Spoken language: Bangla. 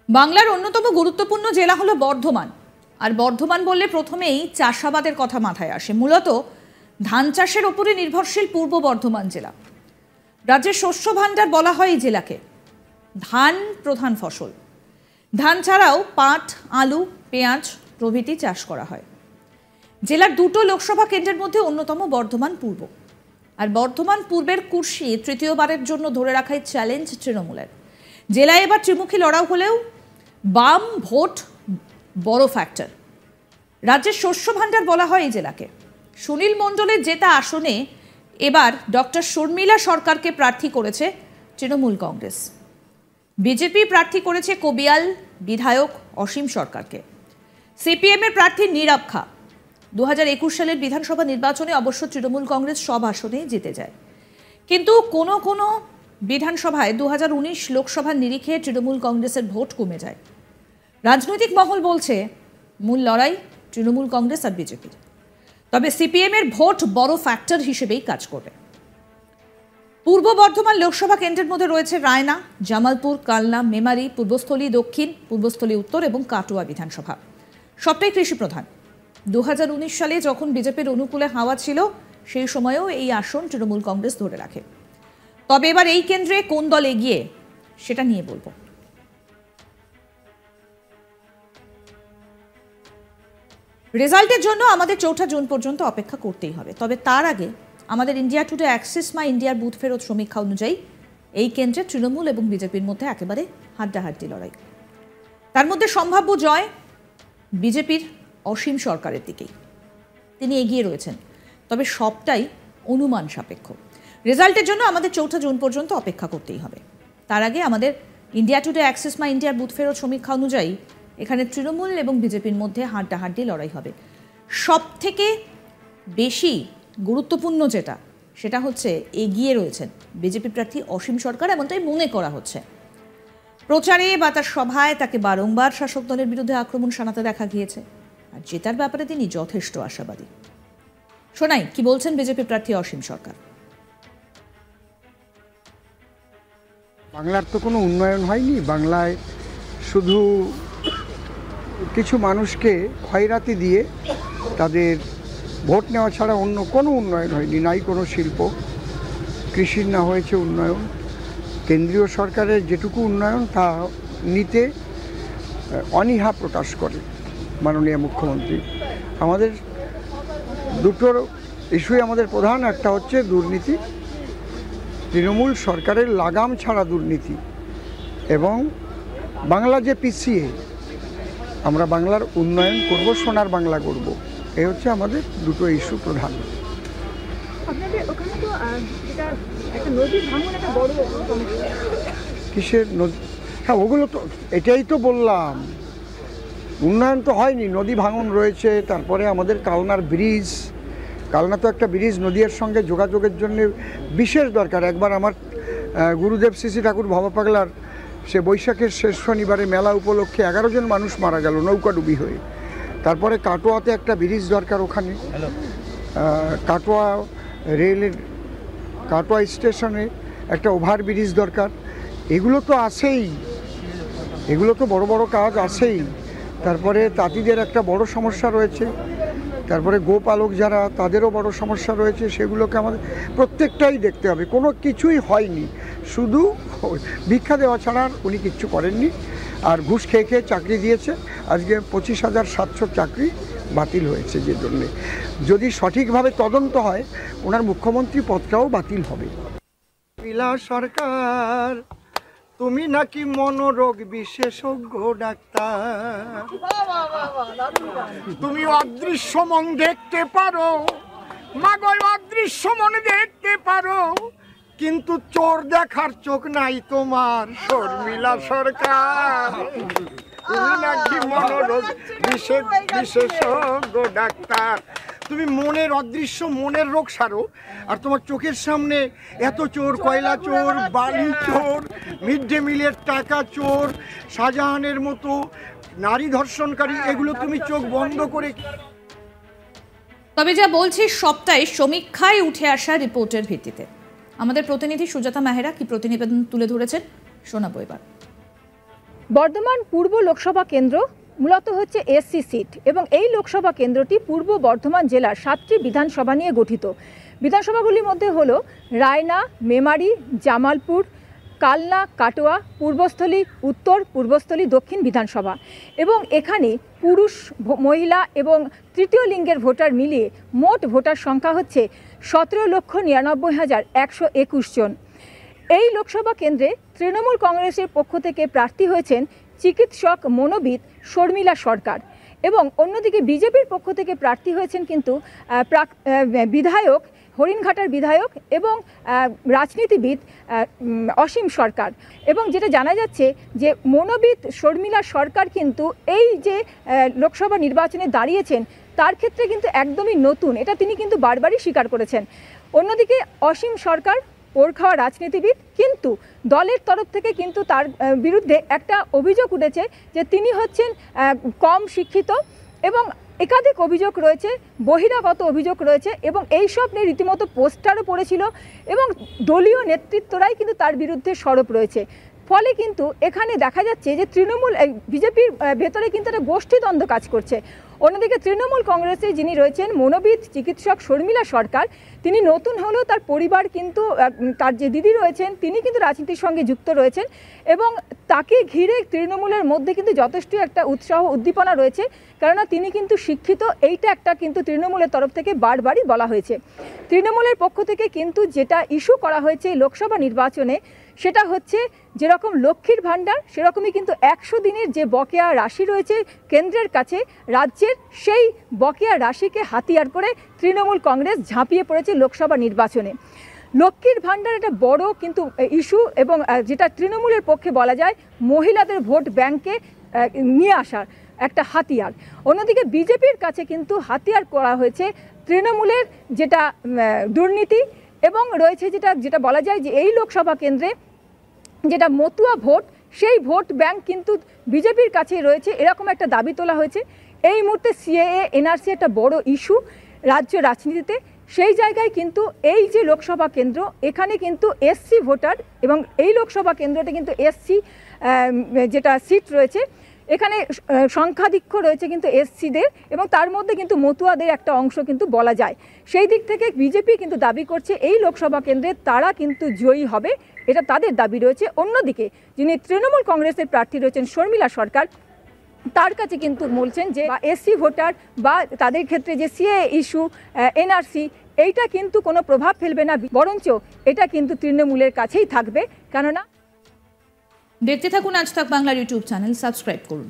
বাংলার অন্যতম গুরুত্বপূর্ণ জেলা হলো বর্ধমান। আর বর্ধমান বললে প্রথমেই চাষাবাদের কথা মাথায় আসে। মূলত ধান চাষের ওপরে নির্ভরশীল পূর্ব বর্ধমান জেলা। রাজ্যের শস্য ভাণ্ডার বলা হয় এই জেলাকে। ধান প্রধান ফসল। ধান ছাড়াও পাট, আলু, পেঁয়াজ প্রভৃতি চাষ করা হয়। জেলার দুটো লোকসভা কেন্দ্রের মধ্যে অন্যতম বর্ধমান পূর্ব। আর বর্ধমান পূর্বের কুর্সি তৃতীয়বারের জন্য ধরে রাখাই চ্যালেঞ্জ তৃণমূলের। জেলায় এবার ত্রিমুখী লড়াই হলেও বাম ভোট বড় ফ্যাক্টর। রাজ্যের শস্য ভাণ্ডার বলা হয় এই জেলাকে। সুনীল মণ্ডলের জেতা আসনে এবার ডক্টর শর্মিলা সরকারকে প্রার্থী করেছে তৃণমূল কংগ্রেস। বিজেপি প্রার্থী করেছে কবিয়াল বিধায়ক অসীম সরকারকে। সিপিএমের প্রার্থী নীরব খা। 2021 সালের বিধানসভা নির্বাচনে অবশ্য তৃণমূল কংগ্রেস সব আসনেই জিতে যায়, কিন্তু কোনো কোনো বিধানসভায় 2019 লোকসভার নিরিখে তৃণমূল কংগ্রেসের ভোট কমে যায়। রাজনৈতিক মহল বলছে মূল লড়াই তৃণমূল কংগ্রেস আর বিজেপির, তবে সিপিএমের ভোট বড় ফ্যাক্টর হিসেবেই কাজ করবে। পূর্ব বর্ধমান লোকসভা কেন্দ্রের মধ্যে রয়েছে রায়না, জামালপুর, কালনা, মেমারি, পূর্বস্থলী দক্ষিণ, পূর্বস্থলী উত্তর এবং কাটোয়া বিধানসভা। সবটাই কৃষি প্রধান। 2019 সালে যখন বিজেপির অনুকূলে হাওয়া ছিল, সেই সময়েও এই আসন তৃণমূল কংগ্রেস ধরে রাখে। তবে এবার এই কেন্দ্রে কোন দল এগিয়ে সেটা নিয়ে বলবো। রেজাল্টের জন্য আমাদের 4 জুন পর্যন্ত অপেক্ষা করতেই হবে। তবে তার আগে আমাদের ইন্ডিয়া টুডে অ্যাক্সিস মাই ইন্ডিয়ার বুথ ফেরত সমীক্ষা অনুযায়ী এই কেন্দ্রে তৃণমূল এবং বিজেপির মধ্যে একেবারে হাড্ডাহাড্ডি লড়াই। তার মধ্যে সম্ভাব্য জয় বিজেপির অসীম সরকারের দিকেই। তিনি এগিয়ে রয়েছেন, তবে সবটাই অনুমান সাপেক্ষ। রেজাল্টের জন্য আমাদের 4 জুন পর্যন্ত অপেক্ষা করতেই হবে। তার আগে আমাদের ইন্ডিয়া টুডে অ্যাক্সিস মাই ইন্ডিয়ার বুথ ফেরত সমীক্ষা অনুযায়ী এখানে তৃণমূল এবং বিজেপির মধ্যে হাড্ডাহাড্ডি লড়াই হবে। সব থেকে বেশি গুরুত্বপূর্ণ যেটা, সেটা হচ্ছে এগিয়ে রয়েছেন বিজেপি প্রার্থী অসীম সরকার, এমনটাই মনে করা হচ্ছে। প্রচারে বা তার সভায় তাকে বারংবার শাসক দলের বিরুদ্ধে আক্রমণ শানাতে দেখা গিয়েছে। আর জেতার ব্যাপারে তিনি যথেষ্ট আশাবাদী। শোনাই কি বলছেন বিজেপি প্রার্থী অসীম সরকার। বাংলার তো কোনো উন্নয়ন হয়নি। বাংলায় শুধু কিছু মানুষকে খয়রাতি দিয়ে তাদের ভোট নেওয়া ছাড়া অন্য কোনো উন্নয়ন হয়নি। নাই কোনো শিল্প, কৃষির না হয়েছে উন্নয়ন। কেন্দ্রীয় সরকারের যেটুকু উন্নয়ন তা নিতে অনীহা প্রকাশ করে মাননীয় মুখ্যমন্ত্রী। আমাদের দুটোর ইস্যুই আমাদের প্রধান। একটা হচ্ছে দুর্নীতি, তৃণমূল সরকারের লাগাম ছাড়া দুর্নীতি, এবং বাংলা যে পিছিয়ে, আমরা বাংলার উন্নয়ন করব, সোনার বাংলা করব। এই হচ্ছে আমাদের দুটো ইস্যু প্রধান। কিসের নদী? হ্যাঁ, ওগুলো তো, এটাই তো বললাম, উন্নয়ন তো হয়নি। নদী ভাঙন রয়েছে। তারপরে আমাদের কালনার ব্রিজ, কালনা তো একটা ব্রিজ, নদীর সঙ্গে যোগাযোগের জন্য বিশেষ দরকার। একবার আমার গুরুদেব শ্রী ঠাকুর ভবা পাগলার সে বৈশাখের শেষ শনিবারে মেলা উপলক্ষে 11 জন মানুষ মারা গেল নৌকাডুবি হয়ে। তারপরে কাটোয়াতে একটা ব্রিজ দরকার, ওখানে কাটোয়া রেলের কাটোয়া স্টেশনে একটা ওভার ব্রিজ দরকার। এগুলো তো আছেই, এগুলো তো বড় বড় কাজ আছেই। তারপরে তাঁতিদের একটা বড় সমস্যা রয়েছে। তারপরে গোপালক যারা, তাদেরও বড় সমস্যা রয়েছে। সেগুলোকে আমাদের প্রত্যেকটাই দেখতে হবে। কোনো কিছুই হয়নি, শুধু ভিক্ষা দেওয়া ছাড়া উনি কিচ্ছু করেননি। আর ঘুষ খেয়ে খেয়ে চাকরি দিয়েছে। আজকে 25,700 চাকরি বাতিল হয়েছে, যে জন্যে যদি সঠিকভাবে তদন্ত হয় ওনার মুখ্যমন্ত্রী পদটাও বাতিল হবে। শর্মিলা সরকার, তুমি নাকি মনোরোগ বিশেষজ্ঞ ডাক্তার। তুমি অদৃশ্য মন দেখতে পারো, মাগো অদৃশ্য মন দেখতে পারো, কিন্তু চোর দেখার চোখ নাই তোমার। শর্মিলা সরকার, তুমি নাকি মনোরোগ বিশেষজ্ঞ ডাক্তার। তুমি মনের অদৃশ্য মনের রোগ সারো, আর তোমার চোখের সামনে এত চোর, কয়লা চোর, বালি চোর, মিড ডে মিলের টাকা চোর, শাহজাহানের মতো নারী ধর্ষণকারী, এগুলো তুমি চোখ বন্ধ করে। তবে যা বলছি সবটাই সমীক্ষায় উঠে আসা রিপোর্টের ভিত্তিতে। আমাদের প্রতিনিধি সুজাতা মেহরা কি প্রতিবেদন তুলে ধরেছেন শোনাবো এবার। বর্ধমান পূর্ব লোকসভা কেন্দ্র মূলত হচ্ছে এসসি সিট এবং এই লোকসভা কেন্দ্রটি পূর্ব বর্ধমান জেলার 7টি বিধানসভা নিয়ে গঠিত। বিধানসভাগুলির মধ্যে হলো রায়না, মেমারি, জামালপুর, কালনা, কাটোয়া, পূর্বস্থলী উত্তর, পূর্বস্থলী দক্ষিণ বিধানসভা। এবং এখানে পুরুষ, মহিলা এবং তৃতীয় লিঙ্গের ভোটার মিলিয়ে মোট ভোটার সংখ্যা হচ্ছে 17,99,121 জন। এই লোকসভা কেন্দ্রে তৃণমূল কংগ্রেসের পক্ষ থেকে প্রার্থী হয়েছেন চিকিৎসক মনোবিদ শর্মিলা সরকার এবং অন্যদিকে বিজেপির পক্ষ থেকে প্রার্থী হয়েছেন কিন্তু বিধায়ক, হরিণঘাটার বিধায়ক এবং রাজনীতিবিদ অসীম সরকার। এবং যেটা জানা যাচ্ছে যে মনোবিদ শর্মিলা সরকার কিন্তু এই যে লোকসভা নির্বাচনে দাঁড়িয়েছেন তার ক্ষেত্রে কিন্তু একদমই নতুন, এটা তিনি কিন্তু বারবারই স্বীকার করেছেন। অন্যদিকে অসীম সরকার ওর খাওয়া রাজনীতিবিদ, কিন্তু দলের তরফ থেকে কিন্তু তার বিরুদ্ধে একটা অভিযোগ উঠেছে যে তিনি হচ্ছেন কম শিক্ষিত এবং একাধিক অভিযোগ রয়েছে, বহিরাগত অভিযোগ রয়েছে এবং এই সব নিয়ে রীতিমতো পোস্টারও পড়েছিল এবং দলীয় নেতৃত্বরাই কিন্তু তার বিরুদ্ধে সরব রয়েছে। ফলে কিন্তু এখানে দেখা যাচ্ছে যে তৃণমূল বিজেপির ভেতরে কিন্তু একটা গোষ্ঠীদ্বন্দ্ব কাজ করছে। অন্যদিকে তৃণমূল কংগ্রেসে যিনি রয়েছেন মনোবিদ চিকিৎসক শর্মিলা সরকার, তিনি নতুন হলেও তার পরিবার কিন্তু, তার যে দিদি রয়েছেন তিনি কিন্তু রাজনীতির সঙ্গে যুক্ত রয়েছেন এবং তাকে ঘিরে তৃণমূলের মধ্যে কিন্তু যথেষ্ট একটা উৎসাহ উদ্দীপনা রয়েছে, কেননা তিনি কিন্তু শিক্ষিত। এইটা একটা কিন্তু তৃণমূলের তরফ থেকে বারবারই বলা হয়েছে। তৃণমূলের পক্ষ থেকে কিন্তু যেটা ইস্যু করা হয়েছে লোকসভা নির্বাচনে সেটা হচ্ছে যেরকম লক্ষ্মীর ভাণ্ডার সেরকমই কিন্তু 100 দিনের যে বকেয়া রাশি রয়েছে কেন্দ্রের কাছে রাজ্যের, সেই বকেয়া রাশিকে হাতিয়ার করে তৃণমূল কংগ্রেস ঝাঁপিয়ে পড়েছে লোকসভা নির্বাচনে। লক্ষ্মীর ভাণ্ডার একটা বড় কিন্তু ইস্যু এবং যেটা তৃণমূলের পক্ষে বলা যায় মহিলাদের ভোট ব্যাংকে নিয়ে আসার একটা হাতিয়ার। অন্যদিকে বিজেপির কাছে কিন্তু হাতিয়ার করা হয়েছে তৃণমূলের যেটা দুর্নীতি এবং রয়েছে যেটা বলা যায় যে এই লোকসভা কেন্দ্রে যেটা মতুয়া ভোট, সেই ভোট ব্যাংক কিন্তু বিজেপির কাছেই রয়েছে, এরকম একটা দাবি তোলা হয়েছে। এই মুহূর্তে সিএএ এনআরসি একটা বড় ইস্যু রাজ্য রাজনীতিতে, সেই জায়গায় কিন্তু এই যে লোকসভা কেন্দ্র এখানে কিন্তু এসসি ভোটার এবং এই লোকসভা কেন্দ্রটা কিন্তু এসসি যেটা সিট রয়েছে এখানে সংখ্যাধিক্য রয়েছে কিন্তু এসসিদের এবং তার মধ্যে কিন্তু মতুয়াদের একটা অংশ কিন্তু বলা যায়। সেই দিক থেকে বিজেপি কিন্তু দাবি করছে এই লোকসভা কেন্দ্রে তারা কিন্তু জয়ী হবে, এটা তাদের দাবি রয়েছে। অন্যদিকে যিনি তৃণমূল কংগ্রেসের প্রার্থী রয়েছেন শর্মিলা সরকার, তার কাছে কিন্তু বলছেন যে এসসি ভোটার বা তাদের ক্ষেত্রে যে সিএএ ইস্যু, এনআরসি, এইটা কিন্তু কোনো প্রভাব ফেলবে না, বরঞ্চ এটা কিন্তু তৃণমূলের কাছেই থাকবে। কেননা দেখতে থাকুন আজ তাক বাংলার ইউটিউব চ্যানেল, সাবস্ক্রাইব করুন।